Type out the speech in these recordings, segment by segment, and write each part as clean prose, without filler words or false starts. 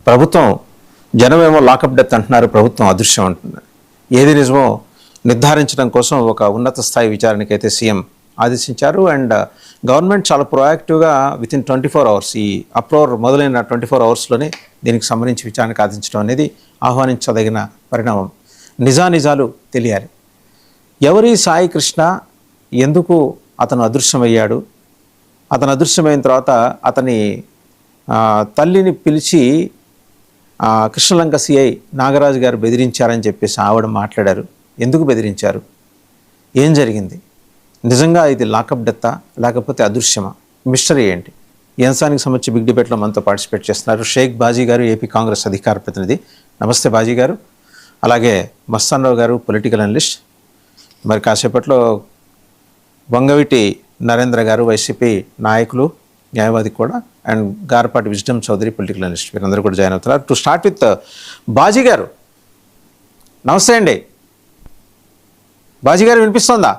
ప్రభుత్వం జనమేమో lockup death అంటున్నారు, ప్రభుత్వం అదృశ్యం అంటున్నారు. ఏది నిజమో నిర్ధారించడం కోసం ఒక ఉన్నత స్థాయి విచారణకి అయితే సీఎం ఆదేశించారు. అండ్ గవర్నమెంట్ చాలా ప్రొయాక్టివ్గా వితిన్ 24 అవర్స్, ఈ అప్రోర్ మొదలైన 24 అవర్స్లోనే దీనికి సంబంధించి విచారణకు ఆదేశించడం అనేది ఆహ్వానించదగిన పరిణామం. నిజానిజాలు తెలియాలి. ఎవరి సాయి కృష్ణ, ఎందుకు అతను అదృశ్యమయ్యాడు, అతను అదృశ్యమైన తర్వాత అతని తల్లిని పిలిచి కృష్ణలంక సిఐ నాగరాజు గారు బెదిరించారని చెప్పేసి ఆవిడ మాట్లాడారు. ఎందుకు బెదిరించారు, ఏం జరిగింది, నిజంగా ఇది లాకప్ డెత్తా లేకపోతే అదృశ్యమా, మిస్టరీ ఏంటి? ఈ అంశానికి సంబంధించి బిగ్ డిబేట్లో మనతో పార్టిసిపేట్ చేస్తున్నారు షేక్ బాజీ గారు, ఏపీ కాంగ్రెస్ అధికార ప్రతినిధి. నమస్తే బాజీ గారు. అలాగే మస్తాన్ రావు గారు, పొలిటికల్ అనలిస్ట్. మరి కాసేపట్లో వంగవీటి నరేంద్ర గారు, వైసీపీ నాయకులు, న్యాయవాది కూడా, అండ్ గారపాటి విజ్డమ్ చౌదరి, పొలిటికల్ అనలిస్ట్, వీరందరూ కూడా జాయిన్ అవుతున్నారు. టు స్టార్ట్ విత్ బాజీ గారు. నమస్తే అండి. బాజీ గారు వినిపిస్తోందా?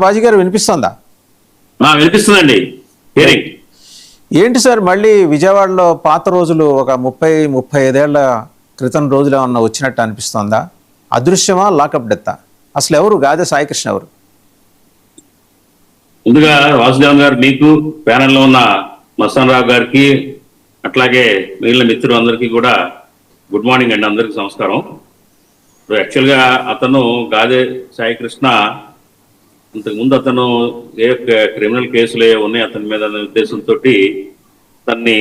బాజీ గారు వినిపిస్తోందా? వినిపిస్తుందండి. ఏంటి సార్, మళ్ళీ విజయవాడలో పాత రోజులు, ఒక 30-35 ఏళ్ల క్రితం రోజులు ఏమన్నా వచ్చినట్టు అనిపిస్తోందా? అదృశ్యమా, లాకప్ డెత్తా? అసలు ఎవరు గాదే సాయికృష్ణ ఎవరు? ముందుగా వాసుదేవన్ గారు, మీకు ప్యానెల్లో ఉన్న మస్తాన్ రావు గారికి, అట్లాగే మిగిలిన మిత్రులు అందరికీ కూడా గుడ్ మార్నింగ్ అండి. అందరికీ నమస్కారం. ఇప్పుడు యాక్చువల్గా అతను గాదే సాయికృష్ణ అంతకుముందు అతను ఏ క్రిమినల్ కేసులు ఉన్నాయి అతని మీద అనే ఉద్దేశంతో తన్ని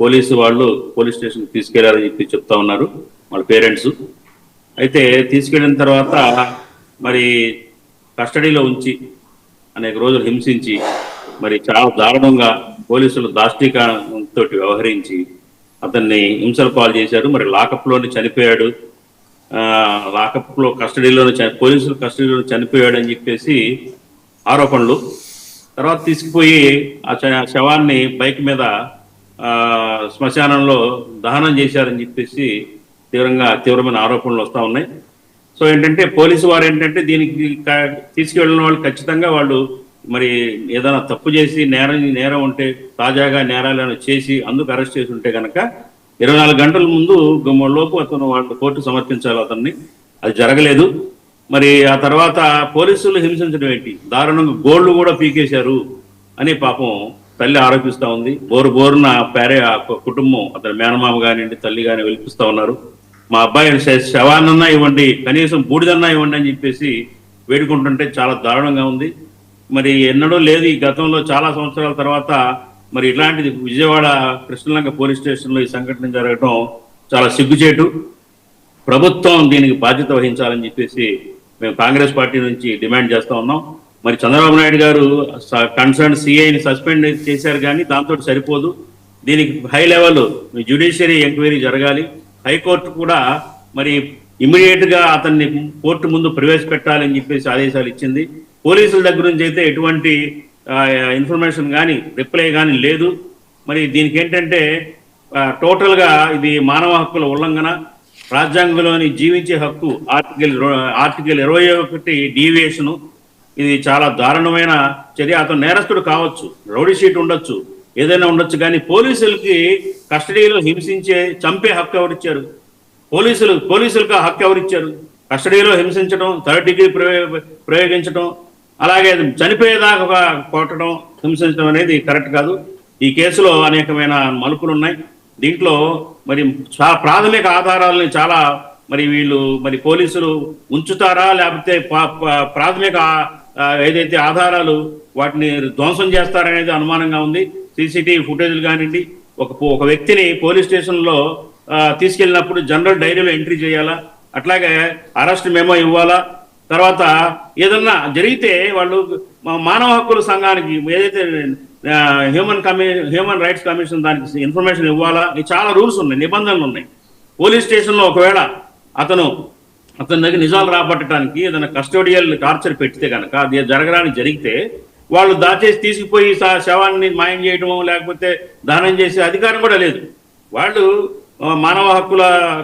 పోలీసు వాళ్ళు పోలీస్ స్టేషన్కి తీసుకెళ్లారని చెప్పి చెప్తా ఉన్నారు వాళ్ళ పేరెంట్స్. అయితే తీసుకెళ్ళిన తర్వాత మరి కస్టడీలో ఉంచి అనేక రోజులు హింసించి, మరి చాలా దారుణంగా పోలీసులు దాష్టీకంతో వ్యవహరించి అతన్ని హింసలు పాలు చేశారు. మరి లాకప్లోనే చనిపోయాడు, లాకప్లో పోలీసులు కస్టడీలో చనిపోయాడు అని చెప్పేసి ఆరోపణలు. తర్వాత తీసుకుపోయి ఆ శవాన్ని బైక్ మీద శ్మశానంలో దహనం చేశారని చెప్పేసి తీవ్రమైన ఆరోపణలు వస్తూ ఉన్నాయి. సో ఏంటంటే పోలీసు వారు ఏంటంటే దీనికి తీసుకువెళ్ళిన వాళ్ళు ఖచ్చితంగా వాళ్ళు మరి ఏదైనా తప్పు చేసి నేరం ఉంటే, తాజాగా నేరాలను చేసి అందుకు అరెస్ట్ చేసి ఉంటే కనుక 24 గంటల ముందు లోపు అతను వాళ్ళు కోర్టు సమర్పించాలి అతన్ని. అది జరగలేదు. మరి ఆ తర్వాత పోలీసులు హింసించడం ఏంటి, దారుణంగా గోల్డ్ కూడా పీకేశారు అని పాపం తల్లి ఆరోపిస్తూ ఉంది. బోరున కుటుంబం, అతని మేనమామ కానివ్వండి, తల్లి కానీ వెలిపిస్తూ ఉన్నారు. మా అబ్బాయి శవాన్నన్నా ఇవ్వండి, కనీసం బూడిదన్నా ఇవ్వండి అని చెప్పేసి వేడుకుంటుంటే చాలా దారుణంగా ఉంది. మరి ఎన్నడూ లేదు ఈ గతంలో, చాలా సంవత్సరాల తర్వాత మరి ఇట్లాంటిది విజయవాడ కృష్ణలంక పోలీస్ స్టేషన్లో ఈ సంఘటన జరగడం చాలా సిగ్గుచేటు. ప్రభుత్వం దీనికి బాధ్యత వహించాలని చెప్పేసి మేము కాంగ్రెస్ పార్టీ నుంచి డిమాండ్ చేస్తూ ఉన్నాం. మరి చంద్రబాబు నాయుడు గారు కన్సర్న్ సిఐని సస్పెండ్ చేశారు, కానీ దాంతో సరిపోదు. దీనికి హై లెవెల్ జ్యుడిషియరీ ఎంక్వైరీ జరగాలి. హైకోర్టు కూడా మరి ఇమీడియట్గా అతన్ని కోర్టు ముందు ప్రవేశపెట్టాలని చెప్పేసి ఆదేశాలు ఇచ్చింది. పోలీసుల దగ్గర నుంచి అయితే ఎటువంటి ఇన్ఫర్మేషన్ కానీ రిప్లై కానీ లేదు. మరి దీనికి ఏంటంటే టోటల్గా ఇది మానవ హక్కుల ఉల్లంఘన, రాజ్యాంగంలోని జీవించే హక్కు ఆర్టికల్ 21 డీవియేషను. ఇది చాలా దారుణమైన చర్య. అతను నేరస్తుడు కావచ్చు, రౌడీ షీట్ ఉండొచ్చు, ఏదైనా ఉండొచ్చు, కానీ పోలీసులకి కస్టడీలో హింసించే చంపే హక్కు ఎవరిచ్చారు? పోలీసులకు హక్కు ఎవరిచ్చారు? కస్టడీలో హింసించడం, థర్డ్ డిగ్రీ ప్రయోగించడం, అలాగే చనిపోయేదాకా కొట్టడం, హింసించడం అనేది కరెక్ట్ కాదు. ఈ కేసులో అనేకమైన మలుపులు ఉన్నాయి. దీంట్లో మరి చాలా ప్రాథమిక ఆధారాలని మరి పోలీసులు ఉంచుతారా, లేకపోతే ప్రాథమిక ఏదైతే ఆధారాలు వాటిని ధ్వంసం చేస్తారనేది అనుమానంగా ఉంది. సీసీటీవీ ఫుటేజ్లు కానివ్వండి, ఒక వ్యక్తిని పోలీస్ స్టేషన్లో తీసుకెళ్ళినప్పుడు జనరల్ డైరీలో ఎంట్రీ చేయాలా, అట్లాగే అరెస్ట్ మెమో ఇవ్వాలా. తర్వాత ఏదన్నా జరిగితే వాళ్ళు మానవ హక్కుల సంఘానికి ఏదైతే హ్యూమన్ రైట్స్ కమిషన్ దానికి ఇన్ఫర్మేషన్ ఇవ్వాలా. చాలా రూల్స్ ఉన్నాయి, నిబంధనలు ఉన్నాయి. పోలీస్ స్టేషన్లో ఒకవేళ అతని దగ్గర నిజాలు రాబట్టడానికి ఏదైనా కస్టోడియల్ టార్చర్ పెడితే కనుక అది జరగడానికి జరిగితే వాళ్ళు దాచేసి తీసుకుపోయి శవాన్ని మాయం చేయడమో లేకపోతే దహనం చేసే అధికారం కూడా లేదు. వాళ్ళు మానవ హక్కుల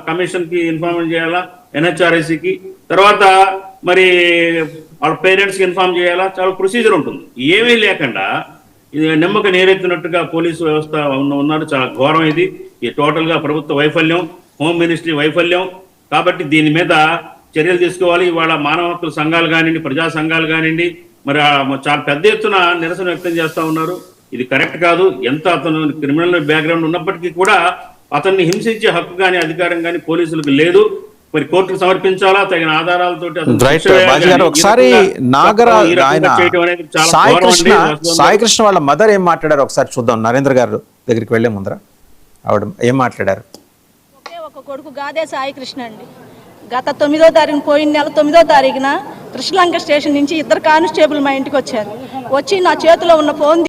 కమిషన్కి ఇన్ఫార్మ్ చేయాలా, ఎన్హెచ్ఆర్ఐసికి, తర్వాత మరి వాళ్ళ పేరెంట్స్కి ఇన్ఫార్మ్ చేయాలా. చాలా ప్రొసీజర్ ఉంటుంది. ఏమీ లేకుండా ఇది నెమ్మక నేరెత్తినట్టుగా పోలీసు వ్యవస్థ ఉన్నారు. చాలా ఘోరం ఇది టోటల్ గా ప్రభుత్వ వైఫల్యం, హోమ్ మినిస్ట్రీ వైఫల్యం. కాబట్టి దీని మీద చర్యలు తీసుకోవాలి. ఇవాళ మానవ హక్కుల సంఘాలు కానివ్వండి, ప్రజా సంఘాలు కానివ్వండి, మరి చాలా పెద్ద ఎత్తున నిరసన వ్యక్తం చేస్తా ఉన్నారు. ఇది కరెక్ట్ కాదు. ఎంత అతను క్రిమినల్ బ్యాక్గ్రౌండ్ ఉన్నప్పటికీ కూడా అతన్ని హింసించే హక్కు కానీ అధికారం కానీ పోలీసులకు లేదు. మరి కోర్టుకు సమర్పించాలా తగిన ఆధారాలతోటి ఒకసారి సాయికృష్ణ వాళ్ళ మదర్ ఏం మాట్లాడారు ఒకసారి చూద్దాం. నరేంద్ర గారు దగ్గరికి వెళ్లే ముందర ఆవిడ ఏం మాట్లాడారు? ఒకే ఒక కొడుకు గాదే సాయికృష్ణ అండి. గత 9వ తారీఖున, పోయిన నెల 9వ తారీఖున కృష్ణలంక స్టేషన్ నుంచి 2 కానిస్టేబుల్ మా ఇంటికి వచ్చారు. వచ్చి నా చేతిలో ఉన్న ఫోన్